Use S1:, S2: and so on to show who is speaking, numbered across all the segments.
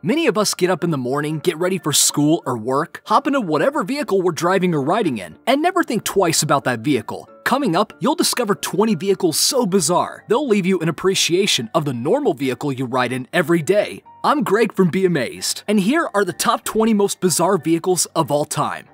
S1: Many of us get up in the morning, get ready for school or work, hop into whatever vehicle we're driving or riding in, and never think twice about that vehicle. Coming up, you'll discover 20 vehicles so bizarre, they'll leave you an appreciation of the normal vehicle you ride in every day. I'm Greg from Be Amazed, and here are the top 20 most bizarre vehicles of all time.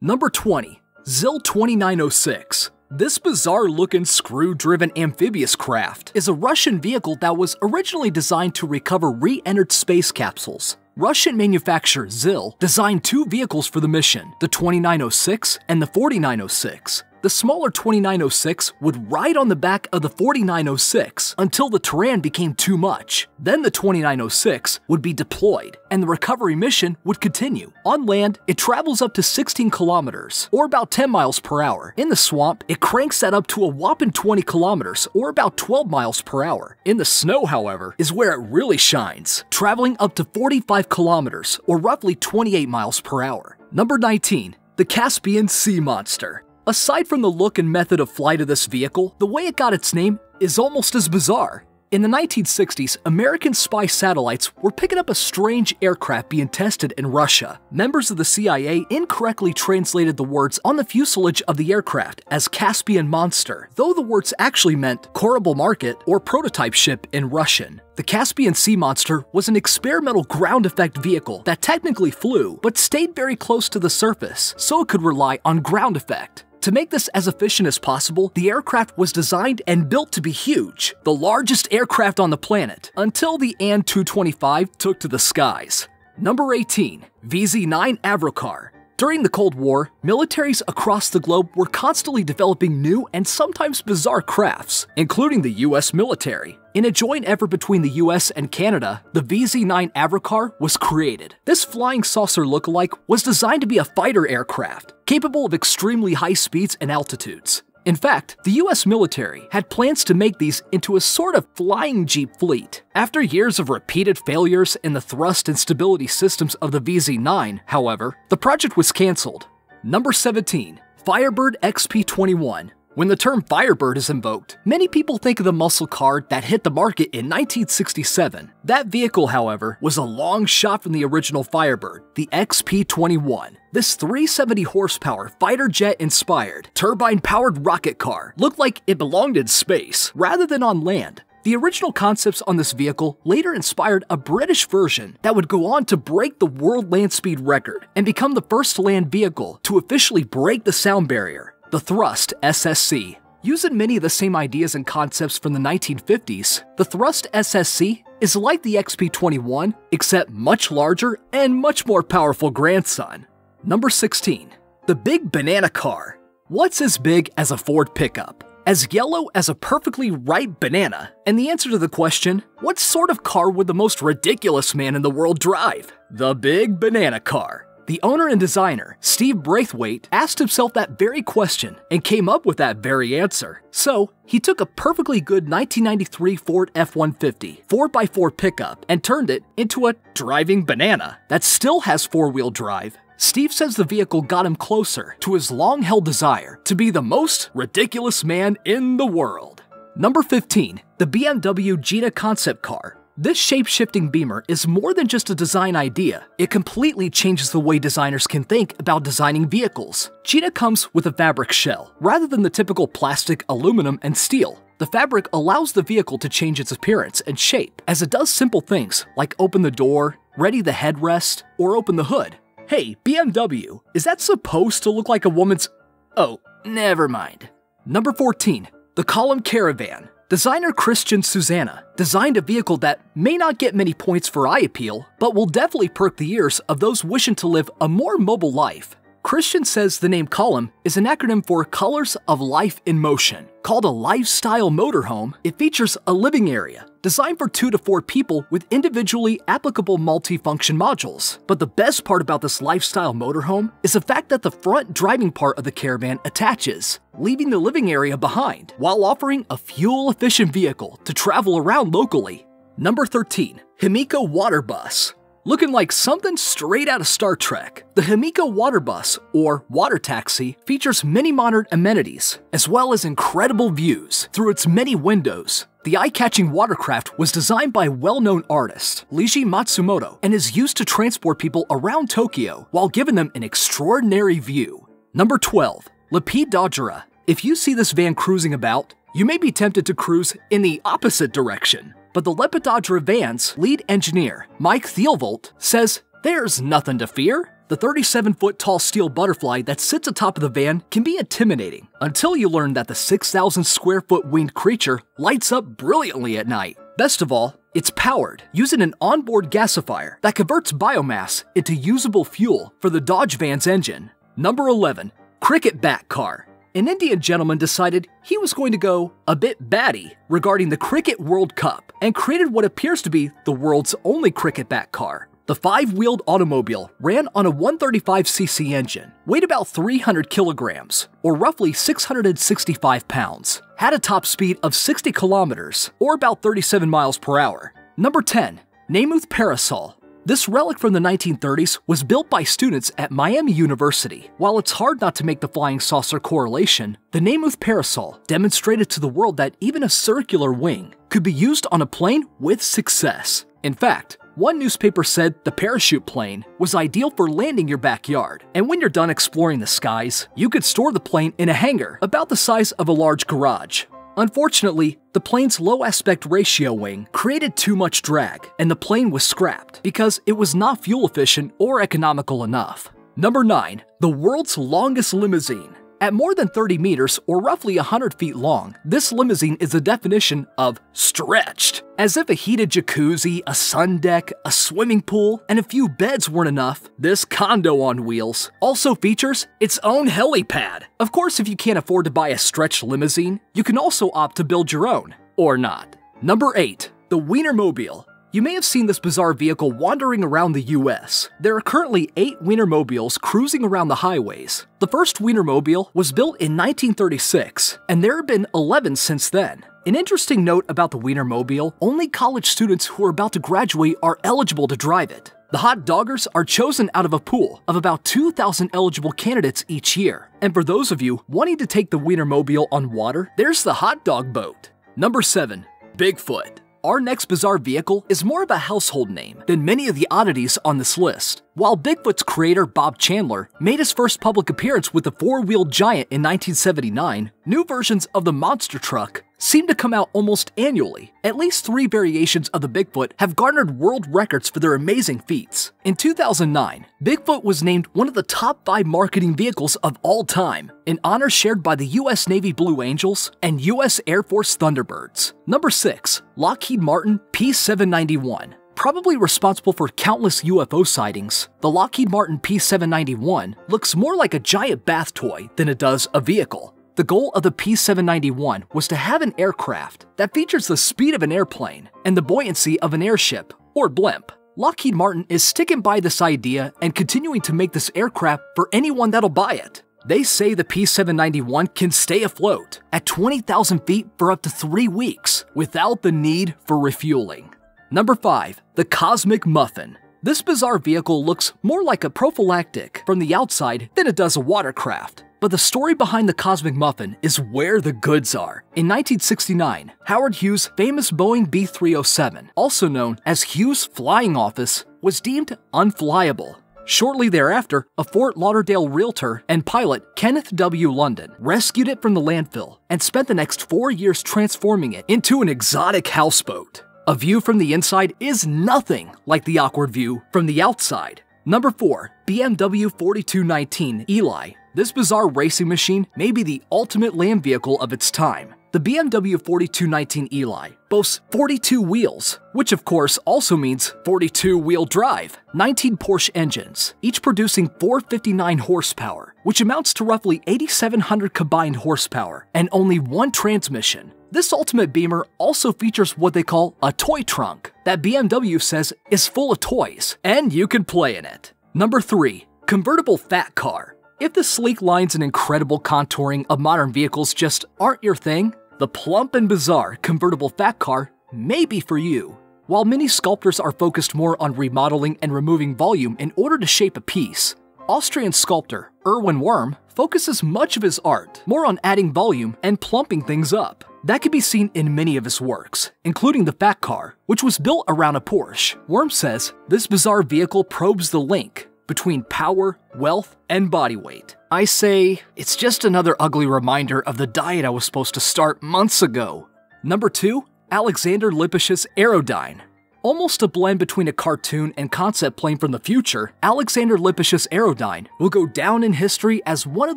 S1: Number 20. ZIL 2906. This bizarre-looking screw-driven amphibious craft is a Russian vehicle that was originally designed to recover re-entered space capsules. Russian manufacturer ZIL designed two vehicles for the mission, the 2906 and the 4906. The smaller 2906 would ride on the back of the 4906 until the terrain became too much. Then the 2906 would be deployed, and the recovery mission would continue. On land, it travels up to 16 kilometers, or about 10 miles per hour. In the swamp, it cranks that up to a whopping 20 kilometers, or about 12 miles per hour. In the snow, however, is where it really shines, traveling up to 45 kilometers, or roughly 28 miles per hour. Number 19. The Caspian Sea Monster. Aside from the look and method of flight of this vehicle, the way it got its name is almost as bizarre. In the 1960s, American spy satellites were picking up a strange aircraft being tested in Russia. Members of the CIA incorrectly translated the words on the fuselage of the aircraft as Caspian Monster, though the words actually meant Korabl Market or prototype ship in Russian. The Caspian Sea Monster was an experimental ground effect vehicle that technically flew, but stayed very close to the surface, so it could rely on ground effect. To make this as efficient as possible, the aircraft was designed and built to be huge, the largest aircraft on the planet, until the An-225 took to the skies. Number 18. VZ-9 Avrocar. During the Cold War, militaries across the globe were constantly developing new and sometimes bizarre crafts, including the US military. In a joint effort between the US and Canada, the VZ-9 Avrocar was created. This flying saucer lookalike was designed to be a fighter aircraft, capable of extremely high speeds and altitudes. In fact, the US military had plans to make these into a sort of flying jeep fleet. After years of repeated failures in the thrust and stability systems of the VZ-9, however, the project was cancelled. Number 17. Firebird XP21. When the term Firebird is invoked, many people think of the muscle car that hit the market in 1967. That vehicle, however, was a long shot from the original Firebird, the XP21. This 370 horsepower fighter jet-inspired, turbine-powered rocket car looked like it belonged in space rather than on land. The original concepts on this vehicle later inspired a British version that would go on to break the world land speed record and become the first land vehicle to officially break the sound barrier. The Thrust SSC. Using many of the same ideas and concepts from the 1950s, the Thrust SSC is like the XP21, except much larger and much more powerful grandson. Number 16. The Big Banana Car. What's as big as a Ford pickup? As yellow as a perfectly ripe banana? And the answer to the question, what sort of car would the most ridiculous man in the world drive? The Big Banana Car. The owner and designer, Steve Braithwaite, asked himself that very question and came up with that very answer. So, he took a perfectly good 1993 Ford F-150 4x4 pickup and turned it into a driving banana that still has four-wheel drive. Steve says the vehicle got him closer to his long-held desire to be the most ridiculous man in the world. Number 15. The BMW GINA concept car. This shape-shifting beamer is more than just a design idea. It completely changes the way designers can think about designing vehicles. GINA comes with a fabric shell, rather than the typical plastic, aluminum, and steel. The fabric allows the vehicle to change its appearance and shape, as it does simple things like open the door, ready the headrest, or open the hood. Hey, BMW, is that supposed to look like a woman's... Oh, never mind. Number 14. The Column Caravan. Designer Christian Susanna designed a vehicle that may not get many points for eye appeal, but will definitely perk the ears of those wishing to live a more mobile life. Christian says the name Column is an acronym for Colors of Life in Motion. Called a lifestyle motorhome, it features a living area designed for 2 to 4 people with individually applicable multi-function modules. But the best part about this lifestyle motorhome is the fact that the front driving part of the caravan attaches, leaving the living area behind, while offering a fuel-efficient vehicle to travel around locally. Number 13. HIMIKO Water Bus. Looking like something straight out of Star Trek, the HIMIKO water bus, or water taxi, features many modern amenities, as well as incredible views through its many windows. The eye-catching watercraft was designed by well-known artist Leiji Matsumoto and is used to transport people around Tokyo while giving them an extraordinary view. Number 12. LIPPISCH'S. If you see this van cruising about, you may be tempted to cruise in the opposite direction. But the LIPPISCH'S van's lead engineer, Mike Thielvolt, says there's nothing to fear. The 37-foot-tall steel butterfly that sits atop of the van can be intimidating until you learn that the 6,000-square-foot winged creature lights up brilliantly at night. Best of all, it's powered using an onboard gasifier that converts biomass into usable fuel for the Dodge van's engine. Number 11. Cricket Bat Car. An Indian gentleman decided he was going to go a bit batty regarding the Cricket World Cup and created what appears to be the world's only cricket bat car. The 5-wheeled automobile ran on a 135cc engine, weighed about 300 kilograms, or roughly 665 pounds, had a top speed of 60 kilometers, or about 37 miles per hour. Number 10. Namouth Parasol. This relic from the 1930s was built by students at Miami University. While it's hard not to make the flying saucer correlation, the Namouth Parasol demonstrated to the world that even a circular wing could be used on a plane with success. In fact, one newspaper said the parachute plane was ideal for landing your backyard, and when you're done exploring the skies, you could store the plane in a hangar about the size of a large garage. Unfortunately, the plane's low aspect ratio wing created too much drag, and the plane was scrapped because it was not fuel efficient or economical enough. Number 9. The world's longest limousine. At more than 30 meters or roughly 100 feet long, this limousine is the definition of stretched. As if a heated jacuzzi, a sun deck, a swimming pool, and a few beds weren't enough, this condo on wheels also features its own helipad. Of course, if you can't afford to buy a stretched limousine, you can also opt to build your own, or not. Number 8. The Wienermobile. You may have seen this bizarre vehicle wandering around the US. There are currently 8 Wienermobiles cruising around the highways. The first Wienermobile was built in 1936, and there have been 11 since then. An interesting note about the Wienermobile, only college students who are about to graduate are eligible to drive it. The hot doggers are chosen out of a pool of about 2,000 eligible candidates each year. And for those of you wanting to take the Wienermobile on water, there's the hot dog boat. Number 7. Bigfoot. Our next bizarre vehicle is more of a household name than many of the oddities on this list. While Bigfoot's creator Bob Chandler made his first public appearance with the 4-wheeled giant in 1979, new versions of the monster truck seem to come out almost annually. At least 3 variations of the Bigfoot have garnered world records for their amazing feats. In 2009, Bigfoot was named one of the top 5 marketing vehicles of all time, an honor shared by the US Navy Blue Angels and US Air Force Thunderbirds. Number 6. Lockheed Martin P-791. Probably responsible for countless UFO sightings, the Lockheed Martin P-791 looks more like a giant bath toy than it does a vehicle. The goal of the P-791 was to have an aircraft that features the speed of an airplane and the buoyancy of an airship, or blimp. Lockheed Martin is sticking by this idea and continuing to make this aircraft for anyone that'll buy it. They say the P-791 can stay afloat at 20,000 feet for up to 3 weeks without the need for refueling. Number 5. The Cosmic Muffin. This bizarre vehicle looks more like a prophylactic from the outside than it does a watercraft. But the story behind the Cosmic Muffin is where the goods are. In 1969, Howard Hughes' famous Boeing B-307, also known as Hughes Flying Office, was deemed unflyable. Shortly thereafter, a Fort Lauderdale realtor and pilot, Kenneth W. London, rescued it from the landfill and spent the next 4 years transforming it into an exotic houseboat. A view from the inside is nothing like the awkward view from the outside. Number 4. BMW 4219 Eli. This bizarre racing machine may be the ultimate land vehicle of its time. The BMW 4219 Eli boasts 42 wheels, which of course also means 42-wheel drive, 19 Porsche engines, each producing 459 horsepower, which amounts to roughly 8,700 combined horsepower, and only 1 transmission. This ultimate beamer also features what they call a toy trunk that BMW says is full of toys, and you can play in it. Number 3. Convertible Fat Car. If the sleek lines and incredible contouring of modern vehicles just aren't your thing, the plump and bizarre convertible fat car may be for you. While many sculptors are focused more on remodeling and removing volume in order to shape a piece, Austrian sculptor Erwin Wurm focuses much of his art more on adding volume and plumping things up. That can be seen in many of his works, including the Fat Car, which was built around a Porsche. Wurm says, "This bizarre vehicle probes the link between power, wealth, and body weight." I say, it's just another ugly reminder of the diet I was supposed to start months ago. Number 2, Alexander Lippisch's AERODYNE. Almost a blend between a cartoon and concept plane from the future, Alexander Lippisch's AERODYNE will go down in history as one of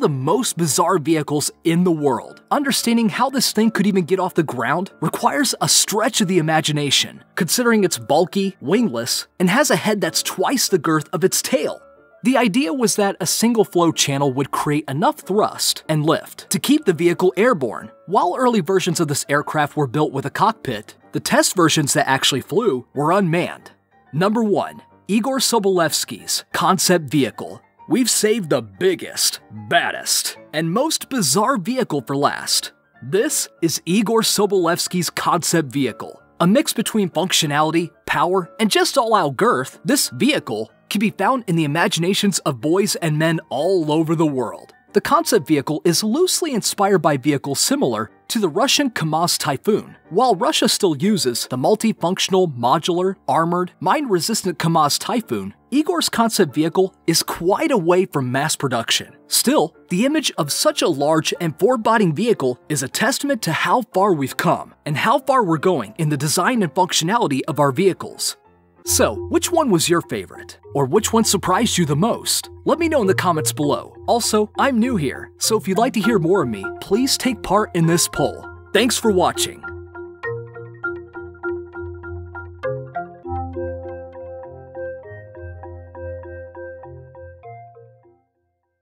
S1: the most bizarre vehicles in the world. Understanding how this thing could even get off the ground requires a stretch of the imagination, considering it's bulky, wingless, and has a head that's twice the girth of its tail. The idea was that a single flow channel would create enough thrust and lift to keep the vehicle airborne. While early versions of this aircraft were built with a cockpit, the test versions that actually flew were unmanned. Number 1. Igor Sobolevsky's concept vehicle. We've saved the biggest, baddest, and most bizarre vehicle for last. This is Igor Sobolevsky's concept vehicle. A mix between functionality, power, and just all-out girth, this vehicle can be found in the imaginations of boys and men all over the world. The concept vehicle is loosely inspired by vehicles similar to the Russian KAMAZ Typhoon. While Russia still uses the multifunctional, modular, armored, mine-resistant KAMAZ Typhoon, Igor's concept vehicle is quite away from mass production. Still, the image of such a large and foreboding vehicle is a testament to how far we've come and how far we're going in the design and functionality of our vehicles. So, which one was your favorite? Or which one surprised you the most? Let me know in the comments below. Also, I'm new here, so if you'd like to hear more of me, please take part in this poll. Thanks for watching.